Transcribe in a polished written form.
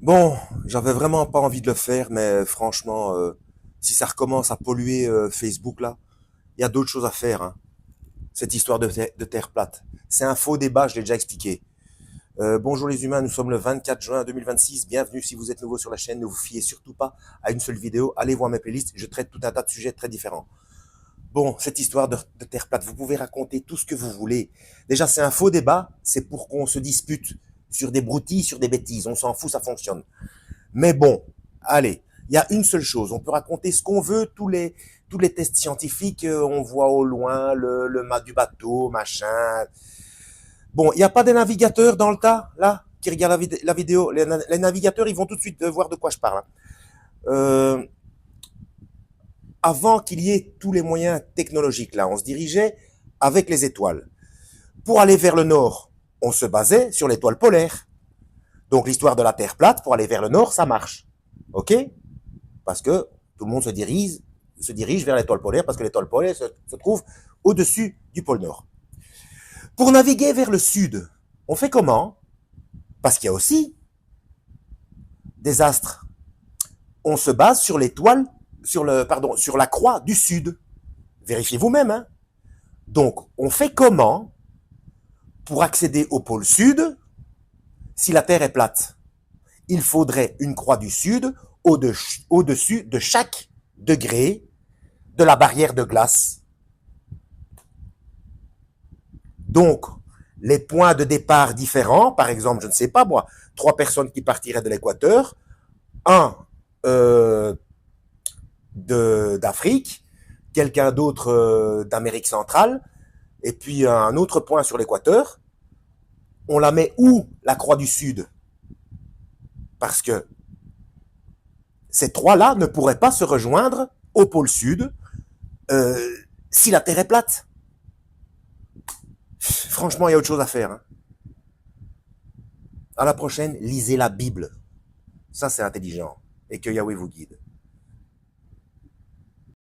Bon, j'avais vraiment pas envie de le faire, mais franchement, si ça recommence à polluer Facebook là, il y a d'autres choses à faire, hein. Cette histoire de terre plate. C'est un faux débat, je l'ai déjà expliqué. Bonjour les humains, nous sommes le 24 juin 2026. Bienvenue si vous êtes nouveau sur la chaîne. Ne vous fiez surtout pas à une seule vidéo. Allez voir mes playlists, je traite tout un tas de sujets très différents. Bon, cette histoire de terre plate, vous pouvez raconter tout ce que vous voulez. Déjà, c'est un faux débat, c'est pour qu'on se dispute sur des broutilles, sur des bêtises. On s'en fout, ça fonctionne. Mais bon, allez, il y a une seule chose. On peut raconter ce qu'on veut, tous les tests scientifiques, on voit au loin le mât du bateau, machin. Bon, il n'y a pas des navigateurs dans le tas, là, qui regardent la vidéo. Les navigateurs, ils vont tout de suite voir de quoi je parle, hein. Euh, Avant qu'il y ait tous les moyens technologiques, là, on se dirigeait avec les étoiles. Pour aller vers le nord, on se basait sur l'étoile polaire. Donc l'histoire de la Terre plate, pour aller vers le nord, ça marche. OK? Parce que tout le monde se dirige vers l'étoile polaire, parce que l'étoile polaire se trouve au-dessus du pôle Nord. Pour naviguer vers le sud, on fait comment? Parce qu'il y a aussi des astres. On se base sur l'étoile, sur la croix du sud. Vérifiez vous-même, hein. Donc, on fait comment pour accéder au pôle sud si la Terre est plate? Il faudrait une croix du sud au-dessus de chaque degré de la barrière de glace. Donc, les points de départ différents, par exemple, je ne sais pas moi, 3 personnes qui partiraient de l'équateur, un euh, d'Afrique, quelqu'un d'autre d'Amérique centrale, et puis un autre point sur l'équateur, on la met où, la croix du Sud? Parce que ces trois-là ne pourraient pas se rejoindre au pôle Sud euh, si la Terre est plate. Franchement, il y a autre chose à faire, hein. À la prochaine, lisez la Bible. Ça, c'est intelligent. Et que Yahweh vous guide.